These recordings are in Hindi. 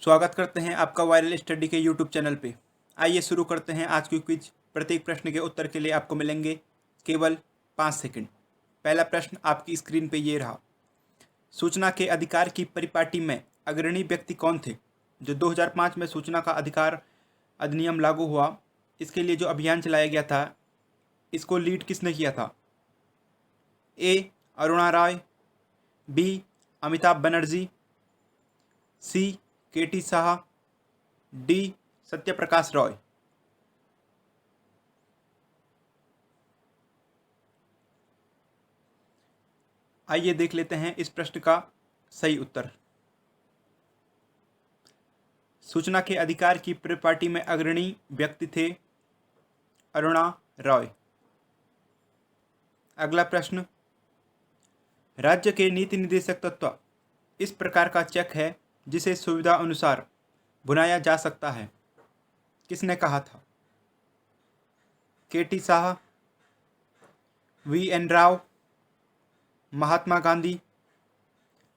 स्वागत करते हैं आपका वायरल स्टडी के यूट्यूब चैनल पे। आइए शुरू करते हैं आज की क्विज। प्रत्येक प्रश्न के उत्तर के लिए आपको मिलेंगे केवल 5 सेकंड। पहला प्रश्न आपकी स्क्रीन पे ये रहा। सूचना के अधिकार की परिपाटी में अग्रणी व्यक्ति कौन थे? जो 2005 में सूचना का अधिकार अधिनियम लागू हुआ, इसके लिए जो अभियान चलाया गया था, इसको लीड किसने किया था? ए अरुणा राय, बी अमिताभ बनर्जी, सी केटी साहा, डी सत्यप्रकाश रॉय। आइए देख लेते हैं इस प्रश्न का सही उत्तर। सूचना के अधिकार की परिपाटी में अग्रणी व्यक्ति थे अरुणा रॉय। अगला प्रश्न, राज्य के नीति निर्देशक तत्व इस प्रकार का चेक है जिसे सुविधा अनुसार बुनाया जा सकता है, किसने कहा था? केटी साहा, वी.एन. राव, महात्मा गांधी,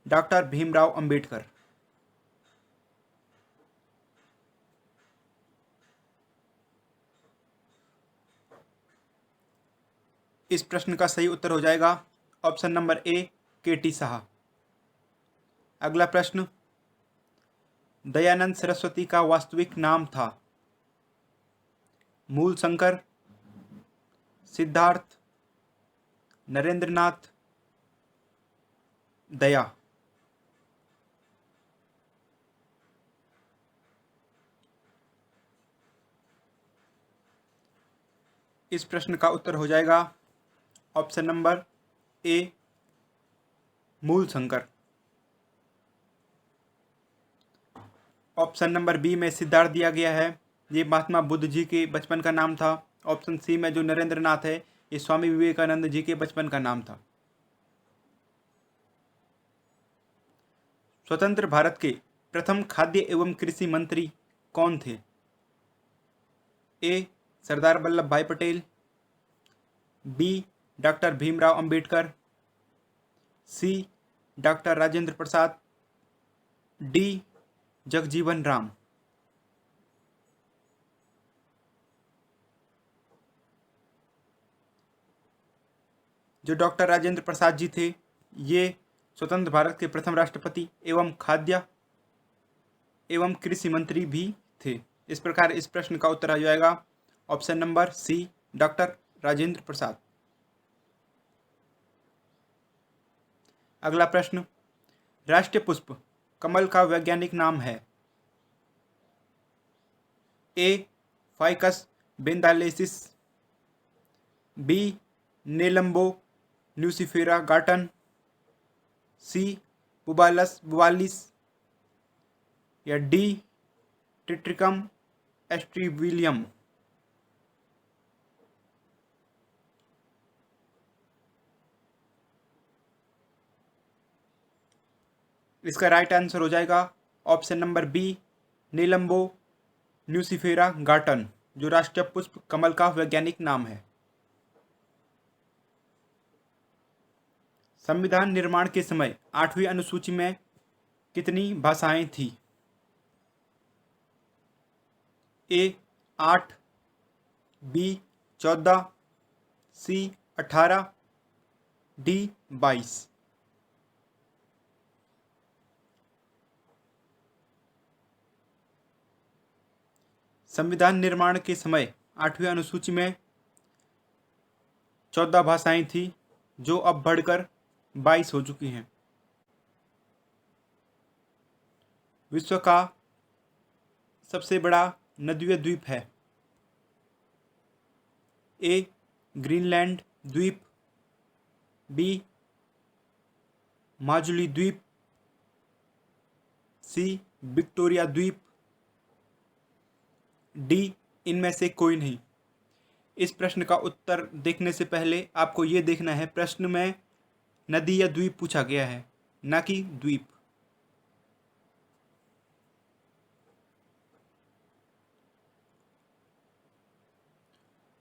डॉक्टर भीमराव अंबेडकर। इस प्रश्न का सही उत्तर हो जाएगा ऑप्शन नंबर ए केटी साहा। अगला प्रश्न, दयानंद सरस्वती का वास्तविक नाम था? मूलशंकर, सिद्धार्थ, नरेंद्रनाथ, दया। इस प्रश्न का उत्तर हो जाएगा option number A Mulshankar. Option number B में सिद्धार्थ दिया गया है, ये महात्मा बुद्ध जी के बचपन का नाम था। ऑप्शन सी में जो नरेंद्रनाथ है, ये स्वामी विवेकानंद जी के बचपन का नाम था। स्वतंत्र भारत के प्रथम खाद्य एवं कृषि मंत्री कौन थे? ए सरदार वल्लभ भाई पटेल, बी डॉक्टर भीमराव अंबेडकर, सी डॉक्टर राजेंद्र प्रसाद, डी जगजीवन राम। जो डॉक्टर राजेंद्र प्रसाद जी थे, ये स्वतंत्र भारत के प्रथम राष्ट्रपति एवं खाद्य एवं कृषि मंत्री भी थे। इस प्रकार इस प्रश्न का उत्तर आ जाएगा option number C doctor Rajendra Prasad. अगला प्रश्न, राष्ट्रीय पुष्प कमल का वैज्ञानिक नाम है? ए फाइकस बेंदालेसिस, बी नेलम्बो न्यूसिफेरा गार्टन, सी बुबालस बुबालिस, या डी टिट्रिकम एस्ट्रीविलियम। इसका राइट आंसर हो जाएगा ऑप्शन नंबर बी नीलम्बो न्यूसिफेरा गार्टन, जो राष्ट्रीय पुष्प कमल का वैज्ञानिक नाम है। संविधान निर्माण के समय 8वीं अनुसूची में कितनी भाषाएं थी? ए 8, बी 14, सी 18, डी 22। संविधान निर्माण के समय 8वीं अनुसूची में 14 भाषाएं थी, जो अब बढ़कर 22 हो चुकी हैं। विश्व का सबसे बड़ा नदीय द्वीप है? ए ग्रीनलैंड द्वीप, बी माजुली द्वीप, सी विक्टोरिया द्वीप, डी इनमें से कोई नहीं। इस प्रश्न का उत्तर देखने से पहले आपको ये देखना है, प्रश्न में नदी या द्वीप पूछा गया है, ना कि द्वीप।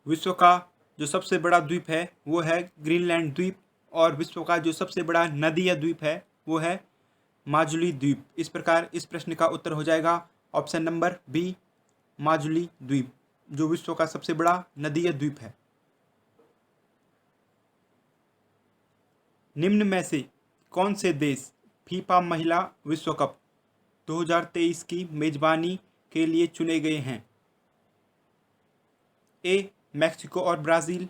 विश्व का जो सबसे बड़ा द्वीप है वो है ग्रीनलैंड द्वीप, और विश्व का जो सबसे बड़ा नदी या द्वीप है वो है माजुली द्वीप। इस प्रकार इस प्रश्न का उत्तर हो जाएगा ऑप्शन नंबर बी, माजुली द्वीप, जो विश्व का सबसे बड़ा नदीय द्वीप है। निम्न में से कौन से देश फीफा महिला विश्व कप 2023 की मेजबानी के लिए चुने गए हैं? ए मैक्सिको और ब्राज़ील,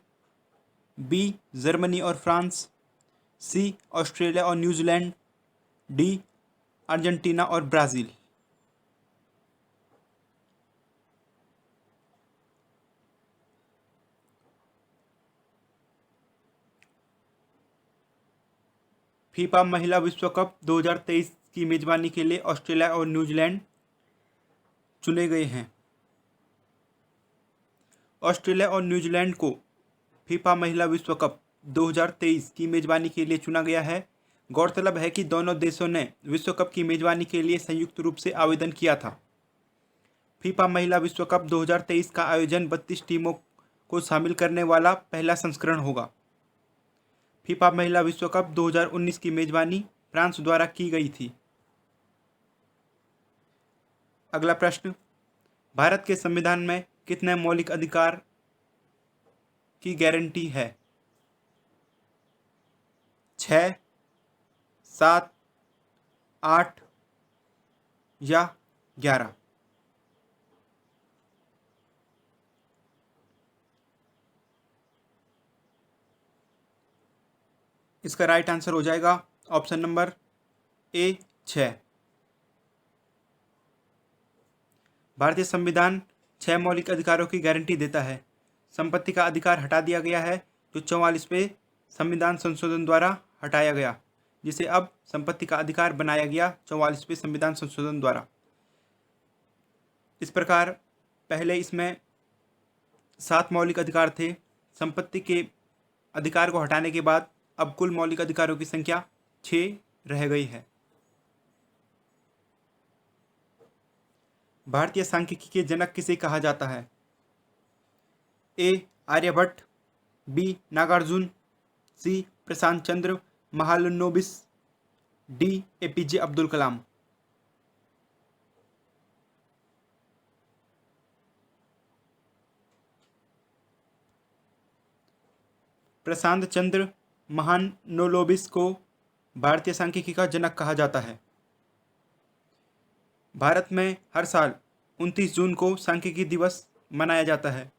बी जर्मनी और फ्रांस, सी ऑस्ट्रेलिया और न्यूजीलैंड, डी अर्जेंटीना और ब्राज़ील। फीफा महिला विश्व कप 2023 की मेजबानी के लिए ऑस्ट्रेलिया और न्यूजीलैंड चुने गए हैं। ऑस्ट्रेलिया और न्यूजीलैंड को फीफा महिला विश्व कप 2023 की मेजबानी के लिए चुना गया है। गौरतलब है कि दोनों देशों ने विश्व कप की मेजबानी के लिए संयुक्त रूप से आवेदन किया था। फीफा महिला विश्व कप 2023 का आयोजन 32 टीमों को शामिल करने वाला पहला संस्करण होगा। फीफा महिला विश्व कप 2019 की मेजबानी फ्रांस द्वारा की गई थी। अगला प्रश्न, भारत के संविधान में कितने मौलिक अधिकार की गारंटी है? 6, 7, 8 या 11? इसका राइट आंसर हो जाएगा ऑप्शन नंबर ए, 6। भारतीय संविधान 6 मौलिक अधिकारों की गारंटी देता है। संपत्ति का अधिकार हटा दिया गया है, जो 44वें संविधान संशोधन द्वारा हटाया गया, जिसे अब संपत्ति का अधिकार बनाया गया 44वें संविधान संशोधन द्वारा। इस प्रकार पहले इसमें 7 मौलिक अधिकार थे। संपत्ति के अधिकार को हटाने के बाद अब कुल मौलिक अधिकारों की संख्या 6 रह गई है। भारतीय सांख्यिकी के जनक किसे कहा जाता है? ए आर्यभट्ट, बी नागार्जुन, सी प्रशांत चंद्र महालनोबिस, डी एपीजे अब्दुल कलाम। प्रशांत चंद्र महालनोबिस को भारतीय सांख्यिकी का जनक कहा जाता है। भारत में हर साल 29 जून को सांख्यिकी दिवस मनाया जाता है।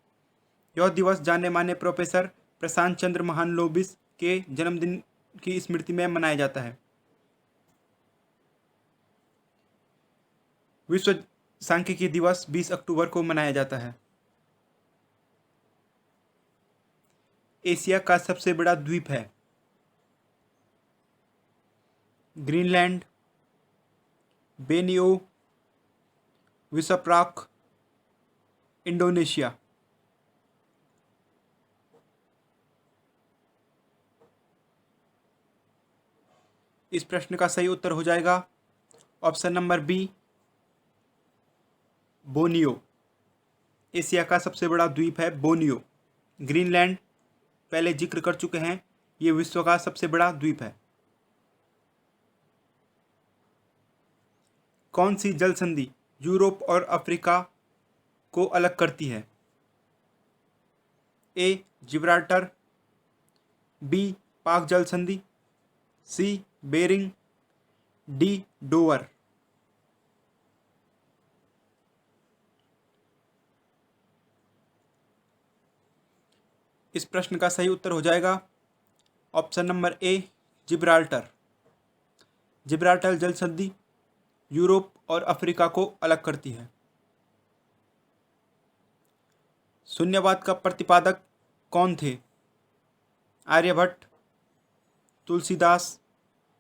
यह दिवस जाने माने प्रोफेसर प्रशांत चंद्र महालनोबिस के जन्मदिन की स्मृति में मनाया जाता है। विश्व सांख्यिकी दिवस 20 अक्टूबर को मनाया जाता है। एशिया का सबसे बड़ा द्वीप है? ग्रीनलैंड, बेनियो, विसप्राक, इंडोनेशिया। इस प्रश्न का सही उत्तर हो जाएगा option number B, Borneo. Asia का सबसे बड़ा द्वीप है बोनियो। ग्रीनलैंड पहले जिक्र कर चुके हैं, ये विश्व का सबसे बड़ा द्वीप है। कौन सी जल संधि यूरोप और अफ्रीका को अलग करती है? ए जिब्राल्टर, बी पाक जल संधि, सी बेरिंग, डी डोवर। इस प्रश्न का सही उत्तर हो जाएगा ऑप्शन नंबर ए, जिब्राल्टर। जिब्राल्टर जल संधि यूरोप और अफ्रीका को अलग करती है। शून्यवाद का प्रतिपादक कौन थे? आर्यभट्ट, तुलसीदास,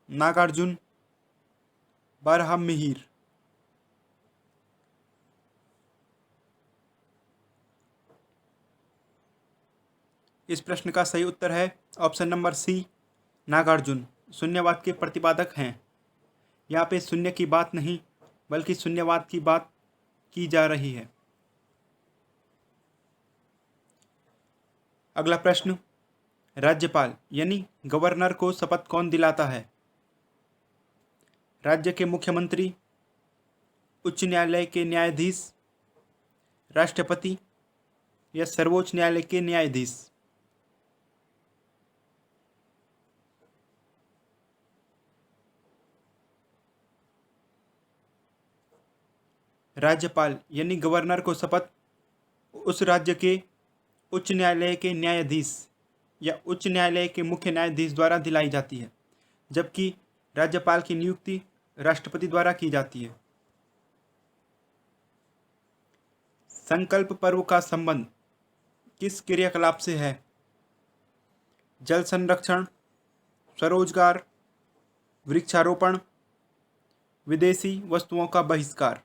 नागार्जुन, बारहममिहिर। इस प्रश्न का सही उत्तर है ऑप्शन नंबर सी, नागार्जुन शून्यवाद के प्रतिपादक हैं। यहाँ पे शून्य की बात नहीं बल्कि शून्यवाद की बात की जा रही है। अगला प्रश्न, राज्यपाल यानी गवर्नर को शपथ कौन दिलाता है? राज्य के मुख्यमंत्री, उच्च न्यायालय के न्यायाधीश, राष्ट्रपति या सर्वोच्च न्यायालय के न्यायाधीश। राज्यपाल यानी गवर्नर को शपथ उस राज्य के उच्च न्यायालय के न्यायाधीश या उच्च न्यायालय के मुख्य न्यायाधीश द्वारा दिलाई जाती है, जबकि राज्यपाल की नियुक्ति राष्ट्रपति द्वारा की जाती है। संकल्प पर्व का संबंध किस क्रियाकलाप से है? जल संरक्षण, स्वरोजगार, वृक्षारोपण, विदेशी वस्तुओं का बहिष्कार।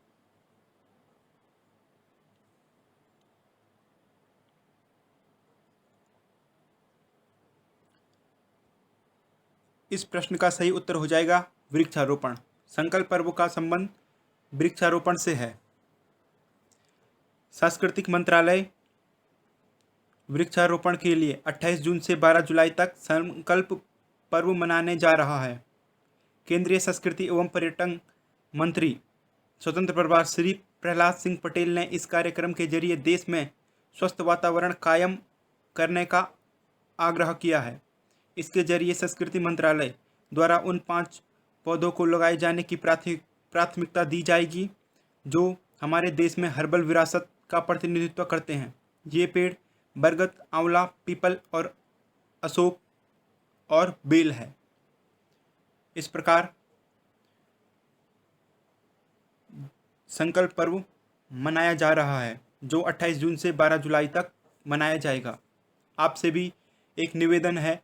इस प्रश्न का सही उत्तर हो जाएगा वृक्षारोपण। संकल्प पर्व का संबंध वृक्षारोपण से है। सांस्कृतिक मंत्रालय वृक्षारोपण के लिए 28 जून से 12 जुलाई तक संकल्प पर्व मनाने जा रहा है। केंद्रीय संस्कृति एवं पर्यटन मंत्री स्वतंत्र प्रभार श्री प्रहलाद सिंह पटेल ने इस कार्यक्रम के जरिए देश में स्वस्थ वातावरण कायम करने का आग्रह किया है। इसके जरिए संस्कृति मंत्रालय द्वारा उन 5 पौधों को लगाए जाने की प्राथमिकता दी जाएगी जो हमारे देश में हर्बल विरासत का प्रतिनिधित्व करते हैं। ये पेड़ बरगद, आंवला, पीपल और अशोक और बेल है। इस प्रकार संकल्प पर्व मनाया जा रहा है जो 28 जून से 12 जुलाई तक मनाया जाएगा। आपसे भी एक निवेदन है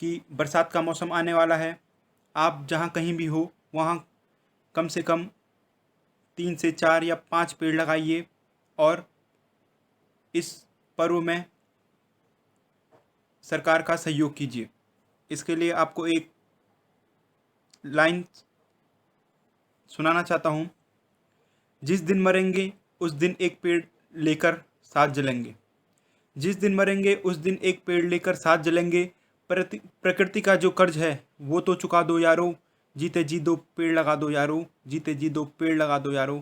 कि बरसात का मौसम आने वाला है। आप जहाँ कहीं भी हो वहाँ कम से कम 3 से 4 या 5 पेड़ लगाइए और इस पर्व में सरकार का सहयोग कीजिए। इसके लिए आपको एक लाइन सुनाना चाहता हूँ। जिस दिन मरेंगे उस दिन एक पेड़ लेकर साथ जलेंगे। जिस दिन मरेंगे उस दिन एक पेड़ लेकर साथ जलेंगे। प्रकृति का जो कर्ज है वो तो चुका दो यारो, जीते जी 2 पेड़ लगा दो यारो, जीते जी 2 पेड़ लगा दो यारो।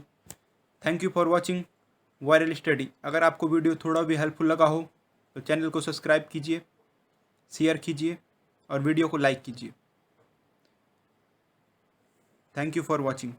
Thank you for watching viral study. अगर आपको वीडियो थोड़ा भी हेल्पफुल लगा हो तो चैनल को सब्सक्राइब कीजिए, शेयर कीजिए और वीडियो को लाइक कीजिए। Thank you for watching.